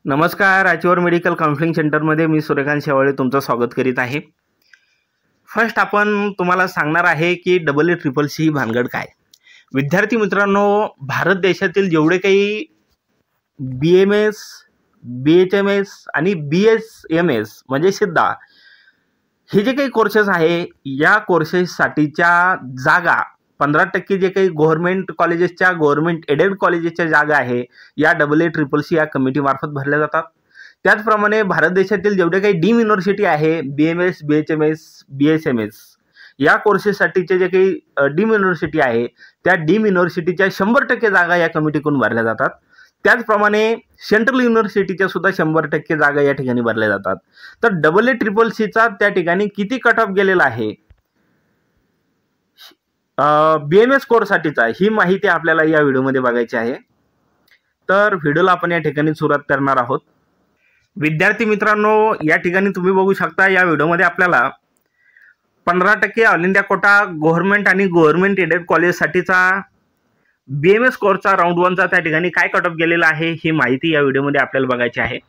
नमस्कार. आचीवर medical counselling सेंटरमध्ये मी सूर्यकांत शेवाळे तुमचं स्वागत करीत आहे. फर्स्ट आपण तुम्हाला सांगणार आहे की EEEC ही भानगड काय. विद्यार्थी मित्रांनो, भारत देशातील जेवढे काही BMS, BHMS आणि BSMS म्हणजे सिद्धा हे जे काही कोर्सेस आहे, या कोर्सेससाठीच्या जागा 15% जे काही गव्हर्नमेंट कॉलेजेसच्या, गव्हर्नमेंट एडेड कॉलेजेसच्या जागा आहे, या EEEC या कमिटीमार्फत भरल्या जातात. त्याचप्रमाणे भारत देशातील जेवढे काही डीम युनिव्हर्सिटी आहे, BMS, BHMS, BSMS या कोर्सेससाठीचे जे काही डीम युनिव्हर्सिटी आहे, त्या डीम युनिव्हर्सिटीच्या 100% जागा या कमिटीकडून भरल्या जातात. त्याचप्रमाणे सेंट्रल युनिव्हर्सिटीच्या सुद्धा 100% जागा या ठिकाणी भरल्या जातात. तर EEECचा त्या ठिकाणी किती कट ऑफ गेलेला आहे BMS कोर्ससाठीचा, ही माहिती आपल्याला या व्हिडिओमध्ये बघायची आहे. तर व्हिडिओला आपण या ठिकाणी सुरुवात करणार आहोत. विद्यार्थी मित्रांनो, या ठिकाणी तुम्ही बघू शकता, या व्हिडिओमध्ये आपल्याला 15% ऑल इंडिया कोटा गव्हर्नमेंट आणि गव्हर्नमेंट एडेड कॉलेजसाठीचा BMS कोर्सचा राऊंड 1चा त्या ठिकाणी काय कट ऑफ गेलेला आहे, ही माहिती या व्हिडिओमध्ये आपल्याला बघायची आहे.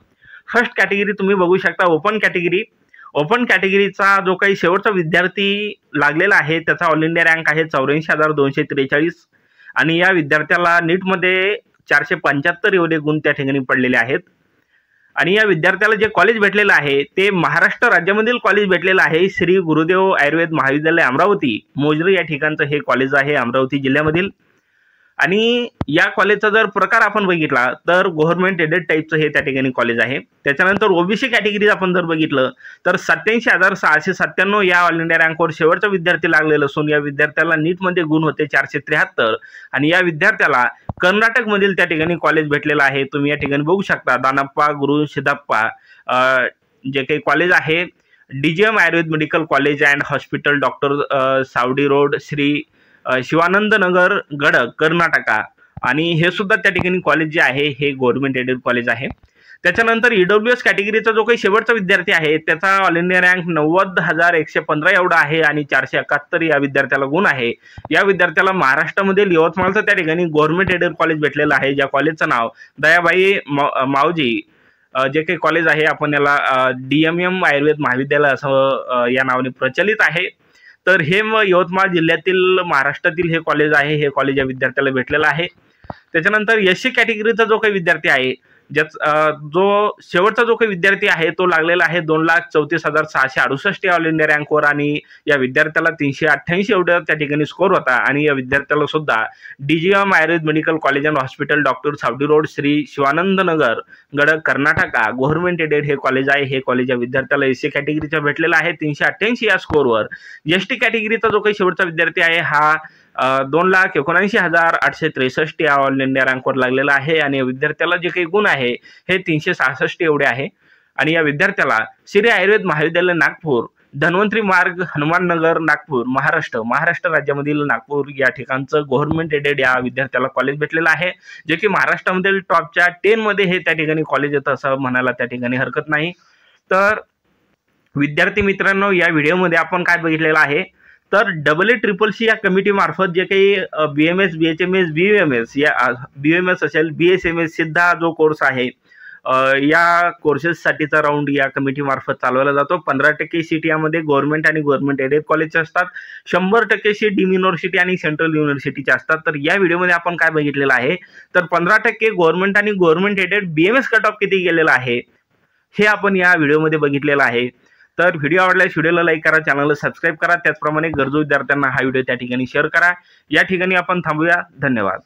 फर्स्ट कॅटेगरी तुम्ही बघू शकता, ओपन कॅटेगरी. ओपन कॅटेगरीचा जो काही शेवटचा विद्यार्थी लागलेला आहे, त्याचा ऑल इंडिया रँक आहे 84,243 आणि या विद्यार्थ्याला नीटमध्ये 475 एवढे गुण त्या ठिकाणी पडलेले आहेत. आणि या विद्यार्थ्याला जे कॉलेज भेटलेलं आहे ते महाराष्ट्र राज्यामधील कॉलेज भेटलेलं आहे. श्री गुरुदेव आयुर्वेद महाविद्यालय अमरावती मोजरी या ठिकाणचं हे कॉलेज आहे, अमरावती जिल्ह्यामधील. आणि या कॉलेजचा जर प्रकार आपण बघितला तर गव्हर्नमेंट एडेड टाईपचं हे त्या ठिकाणी कॉलेज आहे. त्याच्यानंतर ओबीसी कॅटेगरी आपण जर बघितलं तर 87,697 या ऑल इंडिया रँकवर शेवटचा विद्यार्थी लागलेला असून या विद्यार्थ्याला नीटमध्ये गुण होते 473 आणि या विद्यार्थ्याला कर्नाटकमधील त्या ठिकाणी कॉलेज भेटलेलं आहे. तुम्ही या ठिकाणी बघू शकता, दानप्पा गुरु सिद्धप्पा जे काही कॉलेज आहे, DGM Ayurveda medical college and hospital, doctor Savedi road, Shri Shivanand Nagar, Gadag, Karnataka. आणि हे सुद्धा त्या ठिकाणी कॉलेज जे आहे हे गव्हर्नमेंट एडेड कॉलेज आहे. त्याच्यानंतर EWS कॅटेगरीचा जो काही शेवटचा विद्यार्थी आहे त्याचा ऑल इंडिया रँक 90,115 एवढा आहे आणि 471 या विद्यार्थ्याला गुण आहे. या विद्यार्थ्याला महाराष्ट्रामधील यवतमाळचं त्या ठिकाणी गव्हर्नमेंट एडेड कॉलेज भेटलेलं आहे, ज्या कॉलेजचं नाव दयाबाई मावजी जे काही कॉलेज आहे, आपण याला DMM आयुर्वेद महाविद्यालय असं या नावाने प्रचलित आहे. तर हे यवतमाळ जिल्ह्यातील महाराष्ट्रातील हे कॉलेज आहे, हे कॉलेज या विद्यार्थ्याला भेटलेलं आहे. त्याच्यानंतर SC कॅटेगरीचा जो काही विद्यार्थी आहे, जो शेवटचा जो काही विद्यार्थी आहे तो लागलेला आहे 2,34,668 ऑल इंडिया रँकवर आणि या विद्यार्थ्याला 388 एवढा त्या ठिकाणी स्कोर होता. आणि या विद्यार्थ्याला सुद्धा DGM Ayurveda medical college and hospital, doctor Savedi road, Shri Shivanand Nagar, Gadag, Karnataka, government aided हे कॉलेज आहे. हे कॉलेज या विद्यार्थ्याला SC कॅटेगरीचा भेटलेला आहे 388 या स्कोरवर. ST कॅटेगरीचा जो काही शेवटचा विद्यार्थी आहे हा 2,79,863 या ऑल इंडिया रँकवर लागलेला आहे आणि या विद्यार्थ्याला जे काही गुण आहे हे 366 एवढे आहे. आणि या विद्यार्थ्याला श्री आयुर्वेद महाविद्यालय नागपूर, धन्वंतरी मार्ग, हनुमान नगर, नागपूर, महाराष्ट्र राज्यामधील नागपूर या ठिकाणचं गव्हर्नमेंट एडेड या विद्यार्थ्याला कॉलेज भेटलेलं आहे, जे की महाराष्ट्रामधील टॉपच्या 10 मध्ये हे त्या ठिकाणी कॉलेज येतं असं म्हणायला त्या ठिकाणी हरकत नाही. तर विद्यार्थी मित्रांनो, या व्हिडिओमध्ये आपण काय बघितलेलं आहे तर EEEC या कमिटी मार्फत जे काही BMS, BHMS, BMS या BMS असेल, BSMS सिद्धा जो कोर्स आहे या कोर्सेससाठीचा राऊंड या कमिटी मार्फत चालवला जातो. 15% सीट यामध्ये गव्हर्नमेंट आणि गव्हर्नमेंट एडेड कॉलेजचे असतात, 100% सीट डीम युनिव्हर्सिटी आणि सेंट्रल युनिव्हर्सिटीचे असतात. तर या व्हिडिओमध्ये आपण काय बघितलेलं आहे तर 15% गव्हर्नमेंट आणि government aided BMS cut off किती गेलेला आहे हे आपण या व्हिडिओमध्ये बघितलेलं आहे. तर व्हिडिओ आवडल्यास व्हिडिओला लाईक करा, चॅनलला सबस्क्राईब करा. त्याचप्रमाणे गरजू विद्यार्थ्यांना हा व्हिडिओ त्या ठिकाणी शेअर करा. या ठिकाणी आपण थांबूया. धन्यवाद.